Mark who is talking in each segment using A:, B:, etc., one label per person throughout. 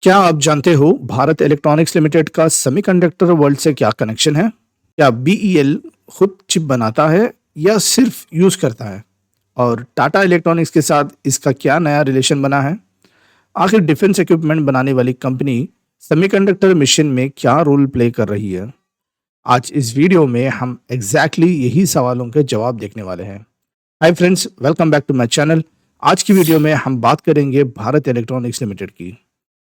A: क्या आप जानते हो भारत इलेक्ट्रॉनिक्स लिमिटेड का सेमीकंडक्टर वर्ल्ड से क्या कनेक्शन है? क्या बीईएल खुद चिप बनाता है या सिर्फ यूज करता है? और टाटा इलेक्ट्रॉनिक्स के साथ इसका क्या नया रिलेशन बना है? आखिर डिफेंस इक्विपमेंट बनाने वाली कंपनी सेमीकंडक्टर मिशन में क्या रोल प्ले कर रही है? आज इस वीडियो में हम यही सवालों के जवाब देखने वाले हैं। Hi friends, welcome back to my channel. आज की वीडियो में हम बात करेंगे भारत इलेक्ट्रॉनिक्स लिमिटेड की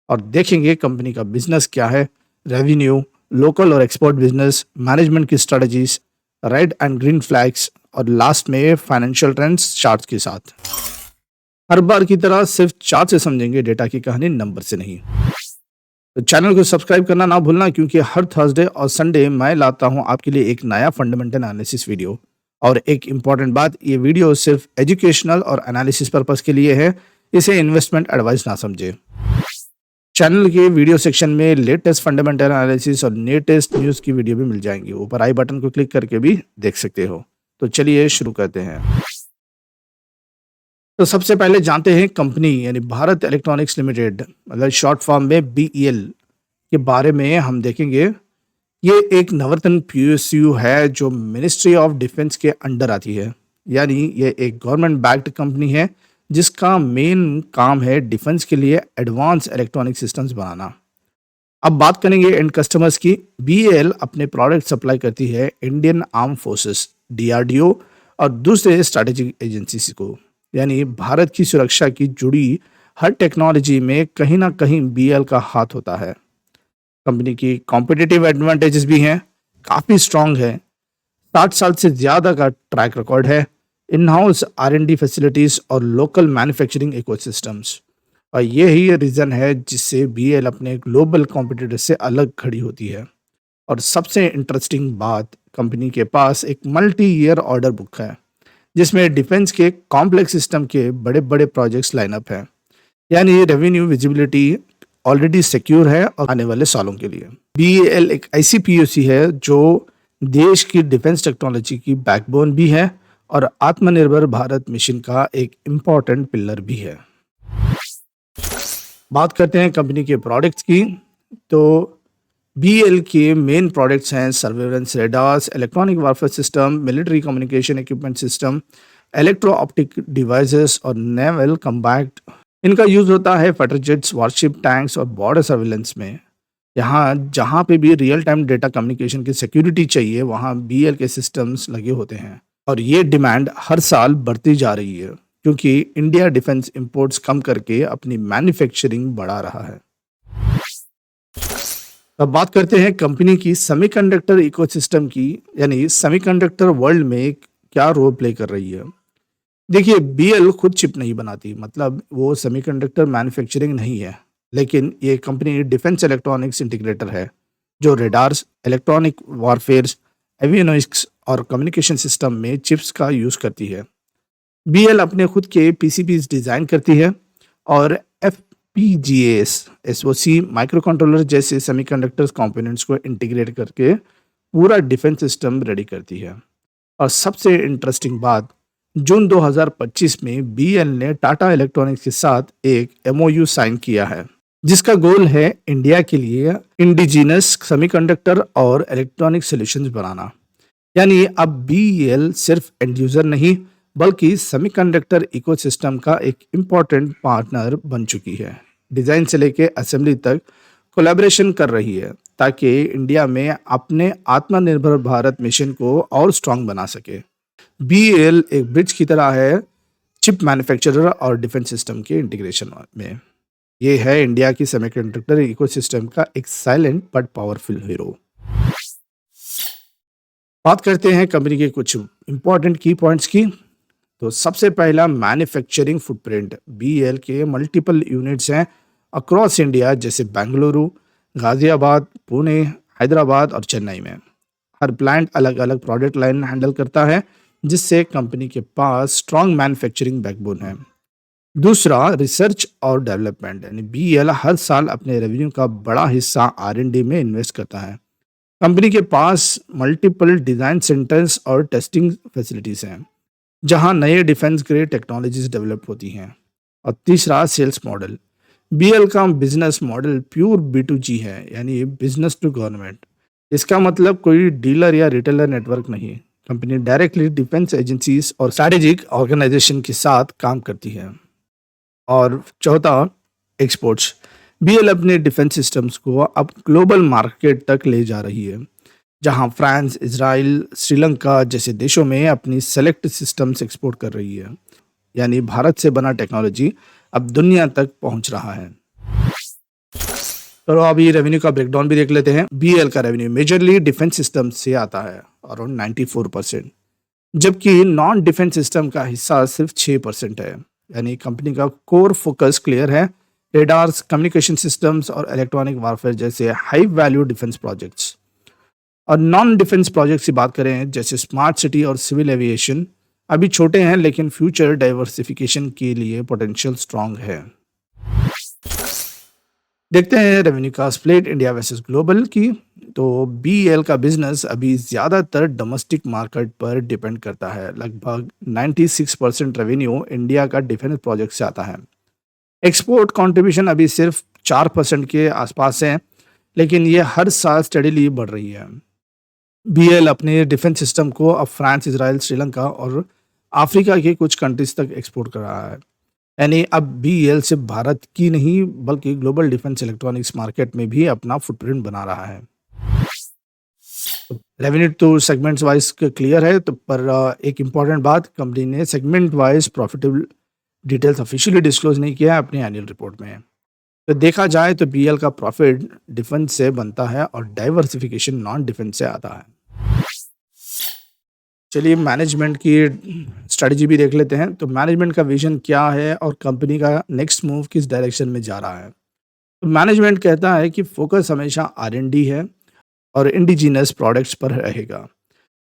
A: और देखेंगे कंपनी का बिजनेस क्या है, रेवेन्यू, लोकल और एक्सपोर्ट बिजनेस, मैनेजमेंट की strategies, red and green flags और लास्ट में फाइनेंशियल ट्रेंड्स चार्ट्स के साथ। हर बार की तरह सिर्फ चार्ट से समझेंगे डेटा की कहानी, नंबर से नहीं। तो चैनल को सब्सक्राइब करना ना भूलना, क्योंकि हर थर्सडे और संडे मैं लाता हूं आपके लिए एक नया फंडामेंटल एनालिसिस वीडियो। और एक इम्पॉर्टेंट बात, ये वीडियो सिर्फ एजुकेशनल और एनालिसिस पर्पस के लिए है, इसे इन्वेस्टमेंट एडवाइस ना समझे। चैनल के वीडियो सेक्शन में लेटेस्ट फंडामेंटल एनालिसिस और लेटेस्ट न्यूज़ की वीडियो भी मिल जाएंगी। ऊपर आई बटन को क्लिक करके भी देख सकते हो। तो चलिए शुरू करते हैं। तो सबसे पहले जानते हैं कंपनी यानी भारत इलेक्ट्रॉनिक्स लिमिटेड, मतलब शॉर्ट फॉर्म में बीईएल के बारे में हम देखेंगे। ये एक नवरत्न पीएसयू है जो मिनिस्ट्री ऑफ डिफेंस के अंडर आती है, यानी ये एक गवर्नमेंट बैक्ड कंपनी है जिसका मेन काम है डिफेंस के लिए एडवांस इलेक्ट्रॉनिक सिस्टम्स बनाना। अब बात करेंगे एंड कस्टमर्स की। बीएल अपने प्रोडक्ट सप्लाई करती है इंडियन आर्म फोर्सेस, डीआरडीओ और दूसरे स्ट्रैटेजिक एजेंसीज को, यानी भारत की सुरक्षा की जुड़ी हर टेक्नोलॉजी में कहीं ना कहीं बीएल का हाथ होता है। कंपनी की कॉम्पिटिटिव एडवांटेजेस भी हैं, काफ़ी स्ट्रांग है। 60 साल से ज़्यादा का ट्रैक रिकॉर्ड है, इन हाउस आर&डी फैसिलिटीज़ और लोकल मैन्युफैक्चरिंग इकोसिस्टम्स। और यही रीज़न है जिससे बीएल अपने ग्लोबल कॉम्पिटिटर से अलग खड़ी होती है। और सबसे इंटरेस्टिंग बात, कंपनी के पास एक मल्टी ईयर ऑर्डर बुक है जिसमें डिफेंस के कॉम्प्लेक्स सिस्टम के बड़े बड़े प्रोजेक्ट्स लाइनअप हैं, यानी रेवेन्यू विजिबिलिटी ऑलरेडी सिक्योर है और आने वाले सालों के लिए। बीएल एक ऐसी पीओसी है जो देश की डिफेंस टेक्नोलॉजी की बैकबोन भी है और आत्मनिर्भर भारत मिशन का एक इम्पॉर्टेंट पिलर भी है। बात करते हैं कंपनी के प्रोडक्ट्स की। तो बीएल के मेन प्रोडक्ट्स हैं surveillance radars, electronic warfare system, military communication equipment system, electro optic devices और नेवल कम्बैट। इनका यूज होता है फाइटर जेट्स, वारशिप, टैंक्स और बॉर्डर सर्वेलेंस में। यहाँ जहाँ पे भी रियल टाइम डेटा कम्युनिकेशन की सिक्योरिटी चाहिए, वहाँ बीएल के सिस्टम्स लगे होते हैं। और ये डिमांड हर साल बढ़ती जा रही है क्योंकि इंडिया डिफेंस इंपोर्ट्स कम करके अपनी मैन्युफैक्चरिंग बढ़ा रहा है। अब बात करते हैं कंपनी की सेमीकंडक्टर इकोसिस्टम की, यानी सेमीकंडक्टर वर्ल्ड में क्या रोल प्ले कर रही है। देखिए, बीएल खुद चिप नहीं बनाती, मतलब वो सेमीकंडक्टर मैन्युफैक्चरिंग नहीं है, लेकिन ये कंपनी डिफेंस इलेक्ट्रॉनिक्स इंटीग्रेटर है जो रेडार्स, इलेक्ट्रॉनिक वारफेयर्स, एवियोनिक्स और कम्युनिकेशन सिस्टम में चिप्स का यूज़ करती है। बीएल अपने खुद के पीसीबीज डिज़ाइन करती है और एफपीजीएस, एसओसी, माइक्रो कंट्रोलर जैसे सेमीकंडक्टर्स कंपोनेंट्स को इंटीग्रेट करके पूरा डिफेंस सिस्टम रेडी करती है। और सबसे इंटरेस्टिंग बात, जून 2025 में बीएल ने टाटा इलेक्ट्रॉनिक्स के साथ एक एमओयू साइन किया है जिसका गोल है इंडिया के लिए इंडिजिनस सेमीकंडक्टर और इलेक्ट्रॉनिक सॉल्यूशंस बनाना। यानी अब बीएल सिर्फ एंड यूजर नहीं बल्कि सेमीकंडक्टर इकोसिस्टम का एक इम्पॉर्टेंट पार्टनर बन चुकी है। डिज़ाइन से लेके असेंबली तक कोलैबोरेशन कर रही है ताकि इंडिया में अपने आत्मनिर्भर भारत मिशन को और स्ट्रांग बना सके। बीएल एक ब्रिज की तरह है चिप मैन्युफैक्चरर और डिफेंस सिस्टम के इंटीग्रेशन में। ये है इंडिया की सेमीकंडक्टर इकोसिस्टम का एक साइलेंट बट पावरफुल हीरो। बात करते हैं कंपनी के कुछ इंपॉर्टेंट की पॉइंट्स की। तो सबसे पहला, मैन्युफैक्चरिंग फुटप्रिंट। बीएल के मल्टीपल यूनिट्स हैं अक्रॉस इंडिया, जैसे बेंगलुरु, गाजियाबाद, पुणे, हैदराबाद और चेन्नई में। हर प्लांट अलग अलग प्रोडक्ट लाइन हैंडल करता है जिससे कंपनी के पास स्ट्रांग मैन्युफैक्चरिंग बैकबोन है। दूसरा, रिसर्च और डेवलपमेंट, यानी बीएल हर साल अपने रेवेन्यू का बड़ा हिस्सा आर&डी में इन्वेस्ट करता है। कंपनी के पास मल्टीपल डिज़ाइन सेंटर्स और टेस्टिंग फैसिलिटीज़ हैं जहां नए डिफेंस ग्रेड टेक्नोलॉजीज डेवलप होती हैं। और तीसरा, सेल्स मॉडल। बीएल का बिजनेस मॉडल प्योर B2G है, यानी बिजनेस टू गवर्नमेंट। इसका मतलब कोई डीलर या रिटेलर नेटवर्क नहीं। कंपनी डायरेक्टली डिफेंस एजेंसीज और स्ट्रैटेजिक ऑर्गेनाइजेशन के साथ काम करती है। और चौथा, एक्सपोर्ट्स। बीएल अपने डिफेंस सिस्टम्स को अब ग्लोबल मार्केट तक ले जा रही है, जहां फ्रांस, इजराइल, श्रीलंका जैसे देशों में अपनी सेलेक्ट सिस्टम्स एक्सपोर्ट कर रही है। यानी भारत से बना टेक्नोलॉजी अब दुनिया तक पहुंच रहा है। तो अभी रेवेन्यू का ब्रेकडाउन भी देख लेते हैं। बीएल का रेवेन्यू मेजरली डिफेंस सिस्टम से आता है, अराउंड 94%, जबकि नॉन डिफेंस सिस्टम का हिस्सा सिर्फ 6% है। यानी कंपनी का कोर फोकस क्लियर है, रेडार्स, कम्युनिकेशन सिस्टम्स और इलेक्ट्रॉनिक वारफेयर जैसे हाई वैल्यू डिफेंस प्रोजेक्ट्स। और नॉन डिफेंस प्रोजेक्ट्स की बात करें, जैसे स्मार्ट सिटी और सिविल एविएशन, अभी छोटे हैं लेकिन फ्यूचर डाइवर्सिफिकेशन के लिए पोटेंशियल स्ट्रांग है। देखते हैं रेवेन्यू का स्प्लिट इंडिया वर्सेस ग्लोबल की। तो बीएल का बिजनेस अभी ज़्यादातर डोमेस्टिक मार्केट पर डिपेंड करता है। लगभग 96% रेवेन्यू इंडिया का डिफेंस प्रोजेक्ट से आता है। एक्सपोर्ट कंट्रीब्यूशन अभी सिर्फ 4% के आसपास है, लेकिन ये हर साल स्टडीली बढ़ रही है। बीएल अपने डिफेंस सिस्टम को अब फ्रांस, इजराइल, श्रीलंका और अफ्रीका के कुछ कंट्रीज तक एक्सपोर्ट कर रहा है। यानी अब बीएल सिर्फ भारत की नहीं बल्कि ग्लोबल डिफेंस इलेक्ट्रॉनिक्स मार्केट में भी अपना फुटप्रिंट बना रहा है। रेवेन्यू तो सेगमेंट्स वाइज क्लियर है, तो पर एक इम्पॉर्टेंट बात, कंपनी ने segment wise profitable details officially disclose नहीं किया है अपनी एनुअल रिपोर्ट में। तो देखा जाए तो बीएल का प्रॉफिट डिफेंस से बनता है और डाइवर्सिफिकेशन नॉन डिफेंस से आता है। चलिए मैनेजमेंट की स्ट्रेटजी भी देख लेते हैं। तो मैनेजमेंट का विजन क्या है और कंपनी का नेक्स्ट मूव किस डायरेक्शन में जा रहा है। तो मैनेजमेंट कहता है कि फोकस हमेशा R&D है और इंडिजिनस प्रोडक्ट्स पर रहेगा।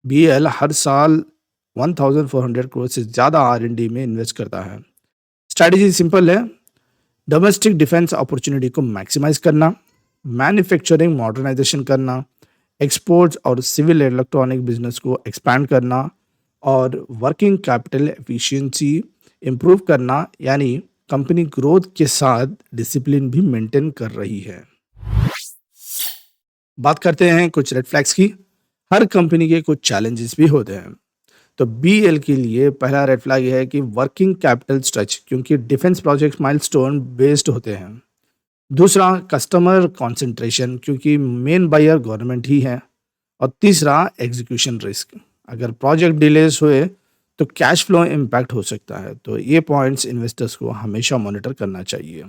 A: बीएल हर साल 1400 करोड़ से ज़्यादा R&D में इन्वेस्ट करता है। स्ट्रैटेजी सिंपल है, डोमेस्टिक डिफेंस अपॉर्चुनिटी को मैक्सिमाइज करना, मैन्युफैक्चरिंग मॉडर्नाइजेशन करना, एक्सपोर्ट्स और सिविल इलेक्ट्रॉनिक बिजनेस को एक्सपैंड करना और वर्किंग कैपिटल एफिशिएंसी इम्प्रूव करना। यानी कंपनी ग्रोथ के साथ डिसिप्लिन भी मेंटेन कर रही है। बात करते हैं कुछ रेड फ्लैग्स की। हर कंपनी के कुछ चैलेंजेस भी होते हैं। तो बीएल के लिए पहला रेड फ्लैग है कि वर्किंग कैपिटल स्ट्रेच, क्योंकि डिफेंस प्रोजेक्ट माइलस्टोन बेस्ड होते हैं। दूसरा, कस्टमर कंसंट्रेशन, क्योंकि मेन बायर गवर्नमेंट ही है। और तीसरा, एग्जीक्यूशन रिस्क, अगर प्रोजेक्ट डिलेस हुए तो कैश फ्लो इम्पैक्ट हो सकता है। तो ये पॉइंट्स इन्वेस्टर्स को हमेशा मॉनिटर करना चाहिए।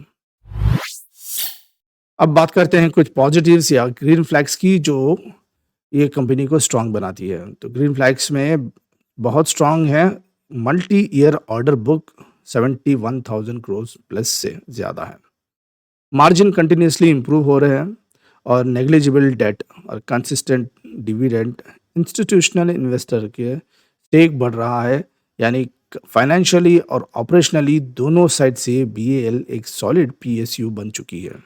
A: अब बात करते हैं कुछ पॉजिटिव्स या ग्रीन फ्लैग्स की, जो ये कंपनी को स्ट्रांग बनाती है। तो ग्रीन फ्लैग्स में बहुत स्ट्रांग है, multi year order book 71,000 crore plus से ज़्यादा है। मार्जिन कंटिन्यूसली इंप्रूव हो रहे हैं और नेग्लिजिबल डेट और कंसिस्टेंट डिविडेंड, इंस्टीट्यूशनल इन्वेस्टर के स्टेक बढ़ रहा है। यानी फाइनेंशियली और ऑपरेशनली दोनों साइड से बीएल एक सॉलिड पीएसयू बन चुकी है।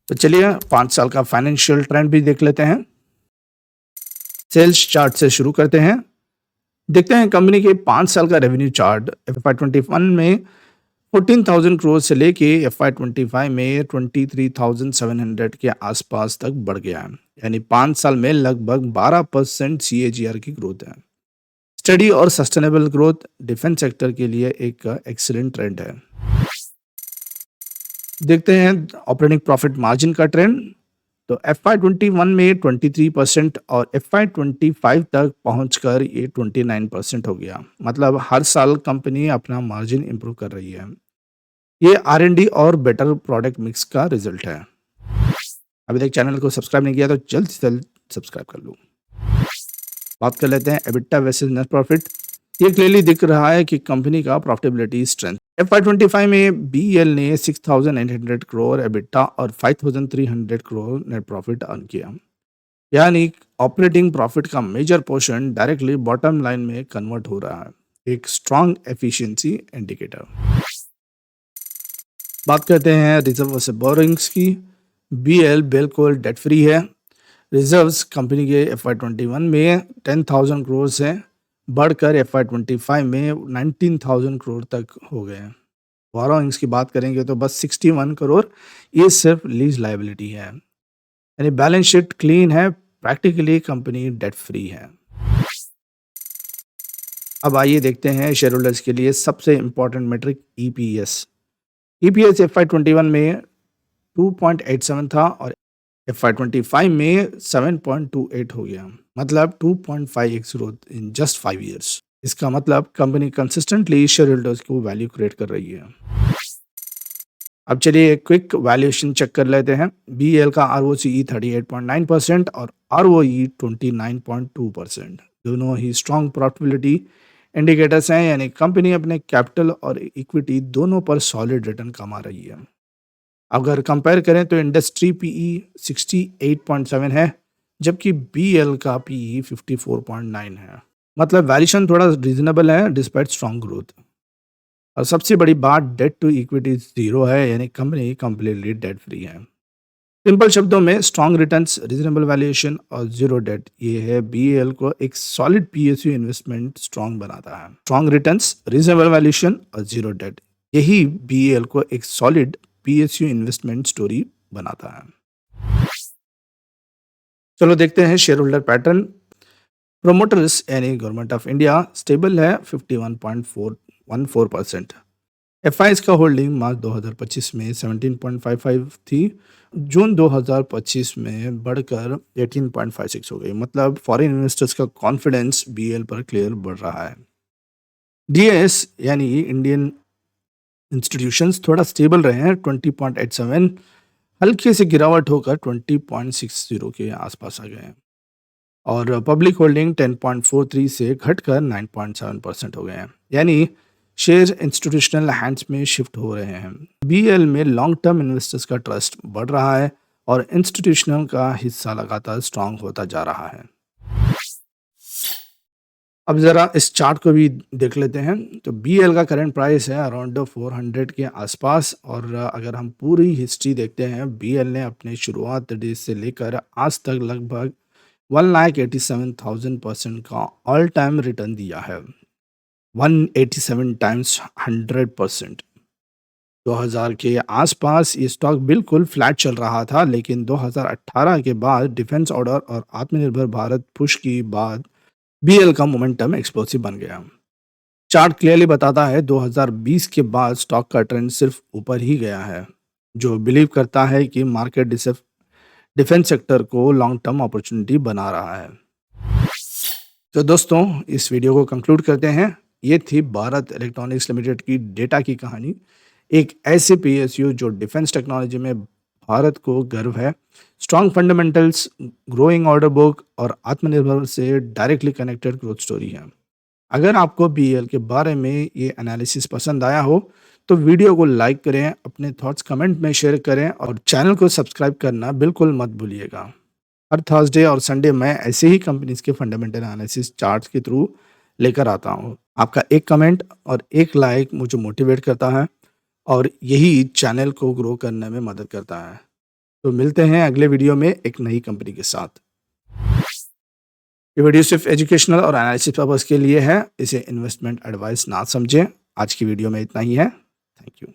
A: तो चलिए 5 साल का फाइनेंशियल ट्रेंड भी देख लेते हैं। सेल्स चार्ट से शुरू करते हैं। देखते हैं कंपनी के 5 साल का रेवेन्यू चार्ट। FY21 में 14,000 करोड़ से लेके FY25 में 23,700 के आसपास तक बढ़ गया है। यानी 5 साल में लगभग 12% CAGR की ग्रोथ है। स्टडी और सस्टेनेबल ग्रोथ डिफेंस सेक्टर के लिए एक एक्सीलेंट ट्रेंड है। देखते हैं ऑपरेटिंग प्रॉफिट मार्जिन का ट्रेंड। तो FY21 में 23% और FY25 तक पहुंचकर ये 29% हो गया। मतलब हर साल कंपनी अपना मार्जिन इंप्रूव कर रही है। ये R&D और बेटर प्रोडक्ट मिक्स का रिजल्ट है। अभी तक चैनल को सब्सक्राइब नहीं किया तो जल्द से जल्द सब्सक्राइब कर लो। बात कर लेते हैं एबिटा वर्सेस नेट प्रॉफिट। ये क्लियरली दिख रहा है कि कंपनी का प्रॉफिटेबिलिटी स्ट्रेंथ। FY25 में बीएल ने 6,900 करोड़ एबिटा और 5,300 करोड़ नेट प्रॉफिट अर्न किया। यानी ऑपरेटिंग प्रॉफिट का major portion directly bottom line में कन्वर्ट हो रहा है, एक स्ट्रॉन्ग एफिशिएंसी इंडिकेटर। बात करते हैं रिजर्व वर्सेस बोरिंग्स की। बीएल बिल्कुल डेट फ्री है। रिजर्व्स कंपनी के FY21 में 10,000 करोड़ से बढ़कर FY25 में 19,000 करोड़ तक हो गए हैं। बोरोइंग्स की बात करेंगे तो बस 61 करोड़, ये सिर्फ लीज लायबिलिटी है। यानी बैलेंस शीट क्लीन है, प्रैक्टिकली कंपनी डेट फ्री है। अब आइए देखते हैं शेयर होल्डर्स के लिए सबसे important metric EPS. EPS FY21 में 2.87 था और FY25 में 7.28 हो गया, मतलब 2.5x growth in just 5 years. इसका मतलब कंपनी कंसिस्टेंटली शेयर होल्डर्स को वैल्यू क्रिएट कर रही है। अब चलिए एक क्विक वैल्यूएशन चेक कर लेते हैं। बीएल का ROCE 38.9% और ROE 29.2%, दोनों ही स्ट्रॉन्ग प्रॉफिटेबिलिटी इंडिकेटर्स हैं, यानी कंपनी अपने कैपिटल और इक्विटी दोनों पर सॉलिड रिटर्न कमा रही है। अगर कंपेयर करें तो इंडस्ट्री पीई 68.7 है, जबकि बीएल का पीई 54.9 है, मतलब वैल्यूएशन थोड़ा रीजनेबल है डिस्पाइट स्ट्रॉन्ग ग्रोथ। और सबसे बड़ी बात, डेट टू इक्विटी 0 है, यानी कंपनी कंप्लीटली डेट फ्री है। सिंपल शब्दों में स्ट्रॉन्ग रिटर्न्स, रीजनेबल वैल्यूएशन और जीरो डेट, ये है बीएल को एक सॉलिड पीएसयू इन्वेस्टमेंट स्ट्रॉन्ग बनाता है। स्ट्रॉन्ग रिटर्न्स, रीजनेबल वैल्यूएशन और जीरो डेट, यही बीएल को एक सॉलिड पीएसयू इन्वेस्टमेंट स्टोरी बनाता है। चलो देखते हैं शेयर होल्डर पैटर्न। प्रोमोटर्स यानी गवर्नमेंट ऑफ इंडिया स्टेबल है 51.14%। एफआईएस का होल्डिंग मार्च 2025 में 17.55 थी, जून 2025 में बढ़कर 18.56 हो गई, मतलब फॉरेन इन्वेस्टर्स का कॉन्फिडेंस बीएल पर क्लियर बढ़ रहा है। डीएस यानी इंडियन इंस्टीट्यूशंस थोड़ा स्टेबल रहे हैं 20.87, हल्के से गिरावट होकर 20.60 के आसपास आ गए हैं। और पब्लिक होल्डिंग 10.43 से घटकर 9.7% हो गए हैं, यानी शेयर इंस्टीट्यूशनल हैंड्स में शिफ्ट हो रहे हैं। बीएल में लॉन्ग टर्म इन्वेस्टर्स का ट्रस्ट बढ़ रहा है और इंस्टीट्यूशनल का हिस्सा लगातार स्ट्रांग होता जा रहा है। अब ज़रा इस चार्ट को भी देख लेते हैं। तो बीएल का करंट प्राइस है अराउंड 400 के आसपास, और अगर हम पूरी हिस्ट्री देखते हैं, बीएल ने अपने शुरुआत डेज से लेकर आज तक लगभग 1,87,000% का ऑल टाइम रिटर्न दिया है। 187 टाइम्स 100%। 2000 के आसपास ये स्टॉक बिल्कुल फ्लैट चल रहा था, लेकिन 2018 के बाद डिफेंस ऑर्डर और आत्मनिर्भर भारत पुश की बाद बीएल का मोमेंटम एक्सप्लोसिव बन गया। चार्ट क्लियरली बताता है 2020 के बाद स्टॉक का ट्रेंड सिर्फ ऊपर ही गया है, जो बिलीव करता है कि मार्केट डिफेंस सेक्टर को लॉन्ग टर्म अपॉर्चुनिटी बना रहा है। तो दोस्तों, इस वीडियो को कंक्लूड करते हैं। ये थी भारत इलेक्ट्रॉनिक्स लिमिटेड की डेटा की कहानी, एक ऐसे पीएसयू जो डिफेंस टेक्नोलॉजी में भारत को गर्व है। Strong fundamentals, growing order book और आत्मनिर्भर से डायरेक्टली कनेक्टेड ग्रोथ स्टोरी है। अगर आपको बीएल के बारे में ये एनालिसिस पसंद आया हो तो वीडियो को लाइक करें, अपने थॉट्स कमेंट में शेयर करें और चैनल को सब्सक्राइब करना बिल्कुल मत भूलिएगा। हर थर्सडे और संडे मैं ऐसे ही कंपनीज के फंडामेंटल एनालिसिस चार्ट्स के थ्रू लेकर आता हूँ। आपका एक कमेंट और एक लाइक मुझे मोटिवेट करता है और यही चैनल को ग्रो करने में मदद करता है। तो मिलते हैं अगले वीडियो में एक नई कंपनी के साथ। ये वीडियो सिर्फ एजुकेशनल और एनालिसिस पर्पस के लिए है, इसे इन्वेस्टमेंट एडवाइस ना समझें। आज की वीडियो में इतना ही है। Thank you.